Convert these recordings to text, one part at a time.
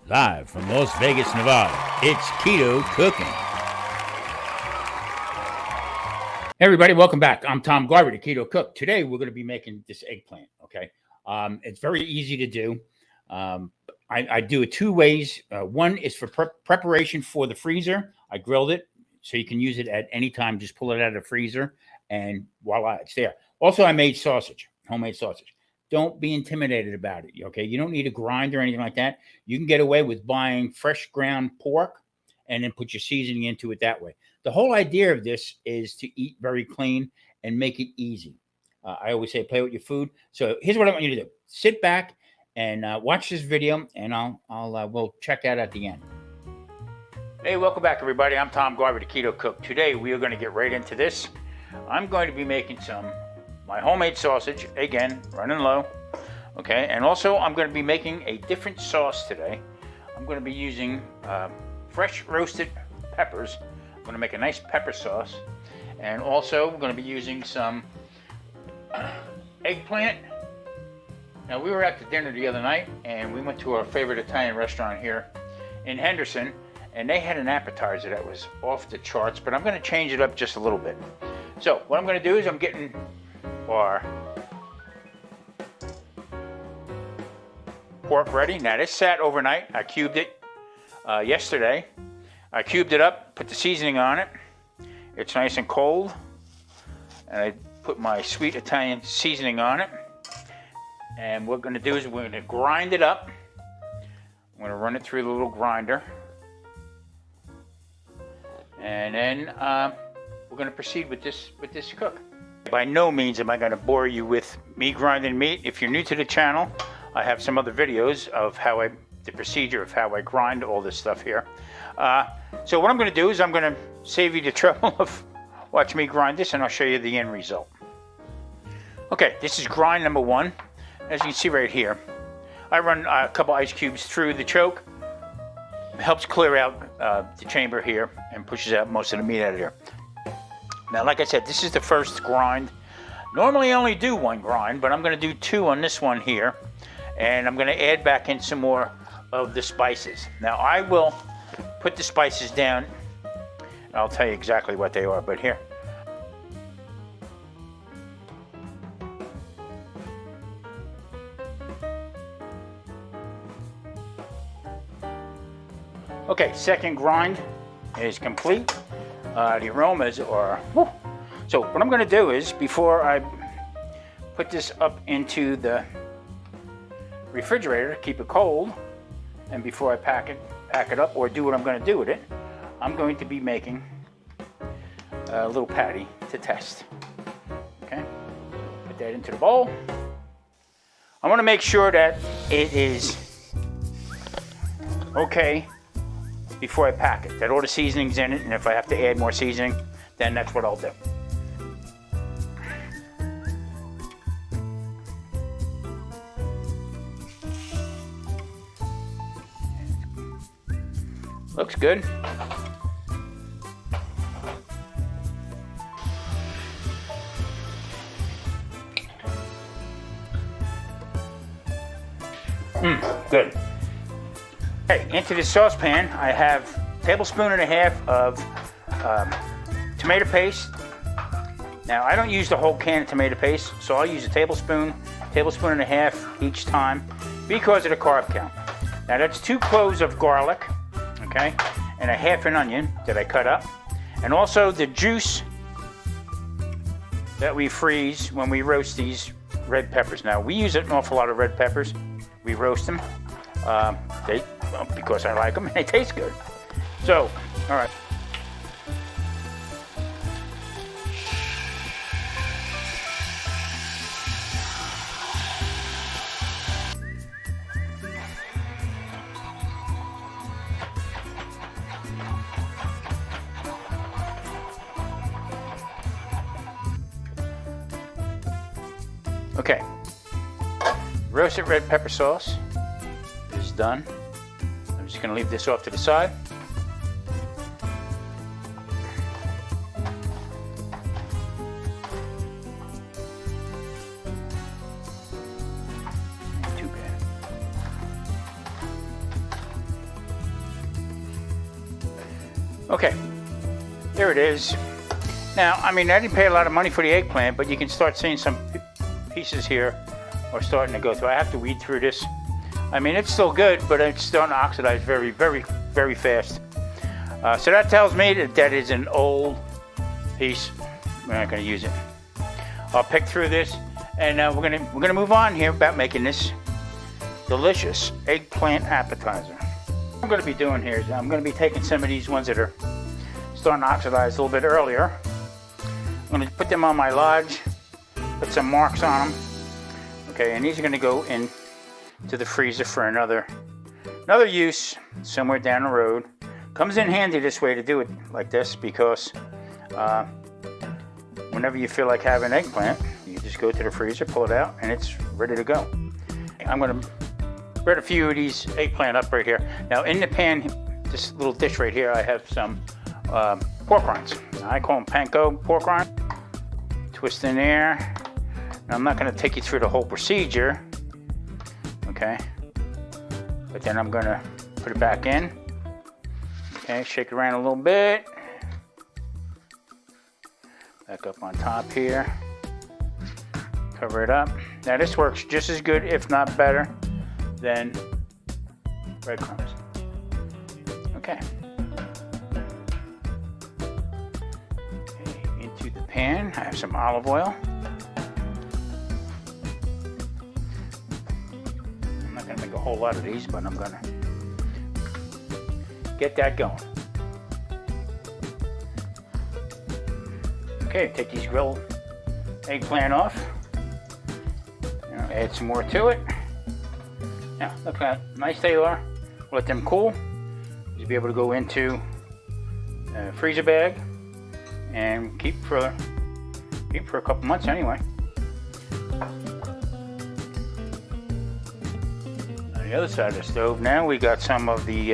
Live from Las Vegas, Nevada, it's Keto Cooking. Hey everybody, welcome back. I'm Tom Garber, the Keto Cook. Today we're going to be making this eggplant, okay? It's very easy to do. I do it two ways. One is for preparation for the freezer. I grilled it, so you can use it at any time. Just pull it out of the freezer, and voila, it's there. Also, I made sausage, homemade sausage. Don't be intimidated about it, okay? You don't need a grind or anything like that. You can get away with buying fresh ground pork and then put your seasoning into it that way. The whole idea of this is to eat very clean and make it easy. I always say play with your food. So here's what I want you to do. Sit back and watch this video, and we'll check out at the end. Hey, welcome back, everybody. I'm Tom Garber, the Keto Cook. Today, we are going to get right into this. I'm going to be making my homemade sausage, again, running low, okay? And also, I'm going to be making a different sauce today. I'm going to be using fresh roasted peppers. I'm going to make a nice pepper sauce. And also, we're going to be using some eggplant. Now, we were at the dinner the other night, and we went to our favorite Italian restaurant here in Henderson, and they had an appetizer that was off the charts, but I'm going to change it up just a little bit. So, what I'm going to do is I'm getting our pork ready. Now this sat overnight. I cubed it yesterday. I cubed it up, put the seasoning on it. It's nice and cold. And I put my sweet Italian seasoning on it. And what we're going to do is we're going to grind it up. I'm going to run it through the little grinder. And then we're going to proceed with this cook. By no means am I going to bore you with me grinding meat. If you're new to the channel, I have some other videos of the procedure of how I grind all this stuff here. So what I'm going to do is I'm going to save you the trouble of watch me grind this, and I'll show you the end result. Okay, this is grind number one. As you can see right here, I run a couple ice cubes through the choke. It helps clear out the chamber here and pushes out most of the meat out of there. Now, like I said, this is the first grind. Normally I only do one grind, but I'm going to do two on this one here. And I'm going to add back in some more of the spices. Now, I will put the spices down. And I'll tell you exactly what they are, but here. Okay, second grind is complete. The aromas are, whew. So what I'm going to do is, before I put this up into the refrigerator, keep it cold, and before I pack it up or do what I'm going to do with it, I'm going to be making a little patty to test. Okay, put that into the bowl. I want to make sure that it is okay before I pack it, that all the seasoning's in it, and if I have to add more seasoning, then that's what I'll do. Looks good. Good. Okay, into the saucepan, I have a tablespoon and a half of tomato paste. Now, I don't use the whole can of tomato paste, so I'll use a tablespoon and a half each time because of the carb count. Now, that's 2 cloves of garlic, okay, and a half an onion that I cut up, and also the juice that we freeze when we roast these red peppers. Now, we use an awful lot of red peppers. We roast them. Because I like them and they taste good. So, all right. Okay. Roasted red pepper sauce is done. I'm just going to leave this off to the side. Not too bad. Okay, there it is. Now, I mean, I didn't pay a lot of money for the eggplant, but you can start seeing some pieces here are starting to go through. I have to weed through this. I mean, it's still good, but it's starting to oxidize very, very, very fast. So that tells me that is an old piece. We're not going to use it. I'll pick through this, and we're gonna move on here about making this delicious eggplant appetizer. What I'm going to be doing here is I'm going to be taking some of these ones that are starting to oxidize a little bit earlier. I'm going to put them on my lodge, put some marks on them. Okay, and these are going to go into the freezer for another use somewhere down the road. Comes in handy this way to do it like this, because whenever you feel like having eggplant, you just go to the freezer, pull it out, and it's ready to go. I'm going to spread a few of these eggplant up right here. Now in the pan, this little dish right here, I have some pork rinds. I call them panko pork rinds. Twist in there. Now I'm not going to take you through the whole procedure, okay? But then I'm going to put it back in. Okay, shake it around a little bit. Back up on top here. Cover it up. Now this works just as good, if not better, than breadcrumbs. Okay. Into the pan, I have some olive oil. I'm not going to make a whole lot of these, but I'm going to get that going. Okay, take these grilled eggplant off. Add some more to it. Now, look how nice they are. Let them cool. You'll be able to go into a freezer bag and keep for a couple months anyway. On the other side of the stove now, we got some of the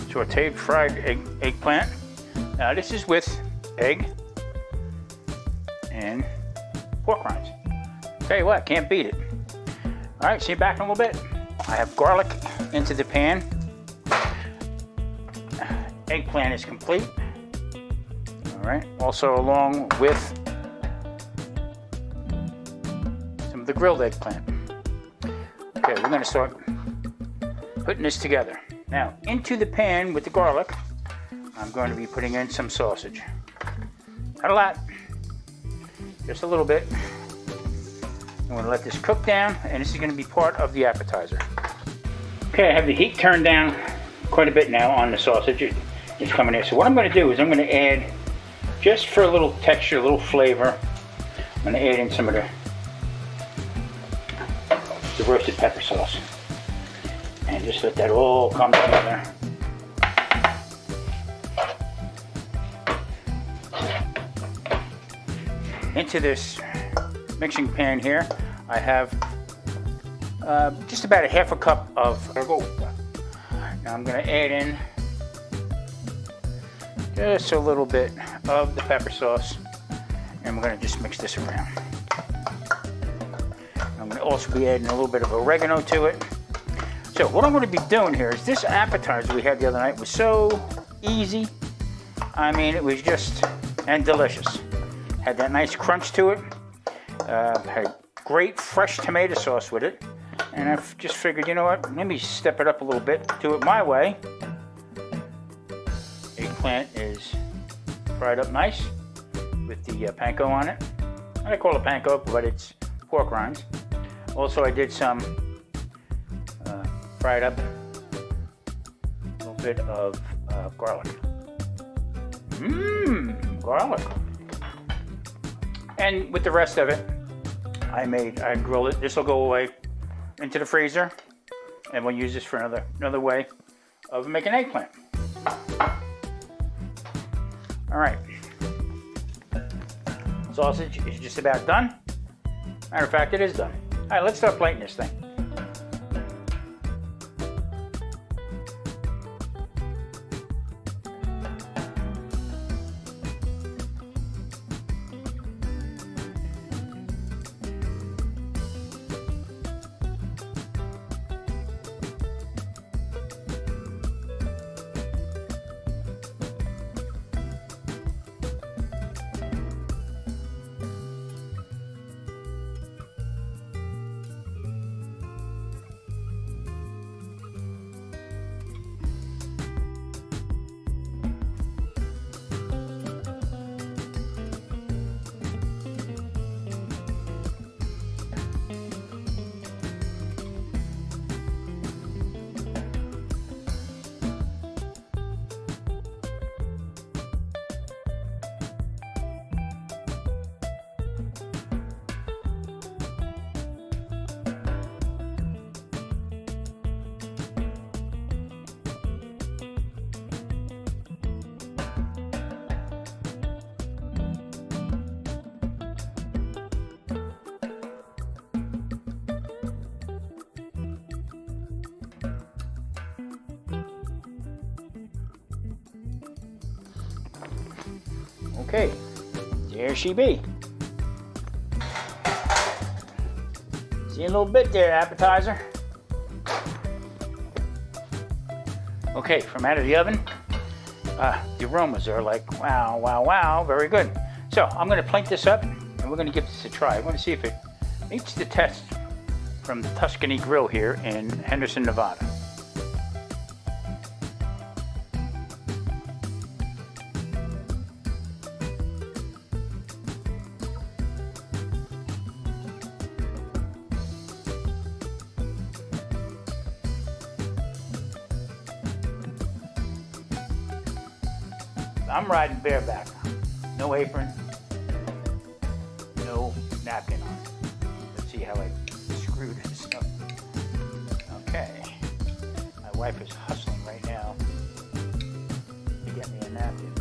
sauteed fried eggplant. Now this is with egg and pork rinds. Tell you what, can't beat it. All right, see you back in a little bit. I have garlic into the pan. Eggplant is complete. All right, also along with some of the grilled eggplant. Okay, we're gonna start putting this together. Now, into the pan with the garlic, I'm going to be putting in some sausage. Not a lot, just a little bit. I'm going to let this cook down, and this is going to be part of the appetizer. Okay, I have the heat turned down quite a bit now on the sausage. It's coming in. So what I'm going to do is I'm going to add, just for a little texture, a little flavor, I'm going to add in some of the roasted pepper sauce. And just let that all come together. Into this mixing pan here, I have just about a half a cup of Now I'm going to add in just a little bit of the pepper sauce, and we're going to just mix this around. I'm going to also be adding a little bit of oregano to it. So what I'm going to be doing here is, this appetizer we had the other night was so easy. I mean, it was just, and delicious. Had that nice crunch to it. Had great fresh tomato sauce with it. And I just figured, you know what, let me step it up a little bit, do it my way. Eggplant is fried up nice with the panko on it. I call it panko, but it's pork rinds. Also, I did some fried up a little bit of garlic. Garlic. And with the rest of it, I grilled it. This will go away into the freezer, and we'll use this for another way of making eggplant. All right. Sausage is just about done. Matter of fact, it is done. All right, let's start plating this thing. Okay, there she be. See you in a little bit there, appetizer. Okay, from out of the oven, the aromas are like, wow, wow, wow, very good. So I'm going to plate this up, and we're going to give this a try. I want to see if it meets the test from the Tuscany Grill here in Henderson, Nevada. I'm riding bareback. No apron, no napkin on. Let's see how I screw this up. Okay. My wife is hustling right now to get me a napkin.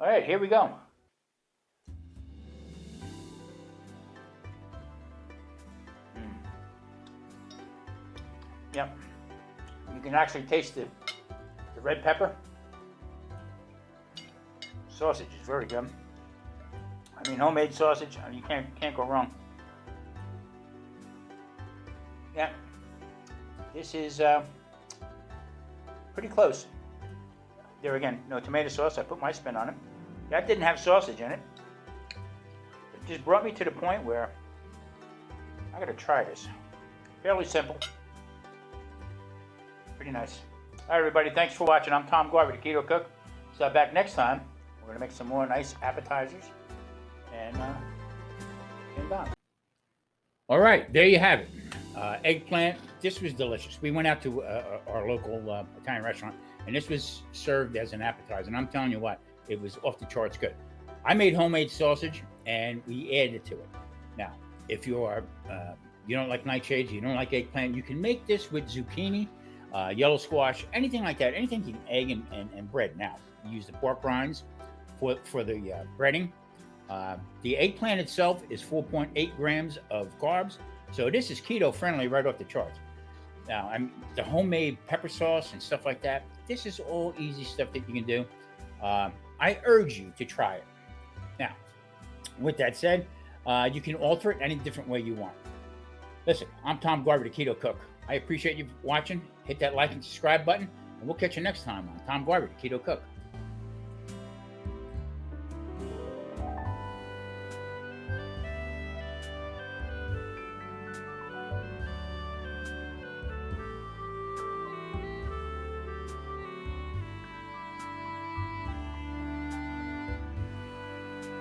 All right, here we go. Yep. You can actually taste the red pepper. Sausage is very good. I mean, homemade sausage, you can't go wrong. Yeah, this is pretty close. There again, no tomato sauce. I put my spin on it. That didn't have sausage in it. It just brought me to the point where I gotta try this. Fairly simple. Pretty nice. All right, everybody, thanks for watching. I'm Tom Garvey, the Keto Cook. Stop back next time. We're going to make some more nice appetizers and done. All right, there you have it. Eggplant. This was delicious. We went out to our local Italian restaurant, and this was served as an appetizer. And I'm telling you what, it was off the charts good. I made homemade sausage, and we added to it. Now, if you are you don't like nightshades, you don't like eggplant, you can make this with zucchini, yellow squash, anything like that. Anything you can egg and bread. Now, you use the pork rinds for the breading. The eggplant itself is 4.8 grams of carbs, so this is keto friendly right off the charts. Now, the homemade pepper sauce and stuff like that, this is all easy stuff that you can do. I urge you to try it. Now, with that said, you can alter it any different way you want. Listen, I'm Tom Garvey, the Keto Cook. I appreciate you watching. Hit that like and subscribe button, and we'll catch you next time on Tom Garvey, the Keto Cook.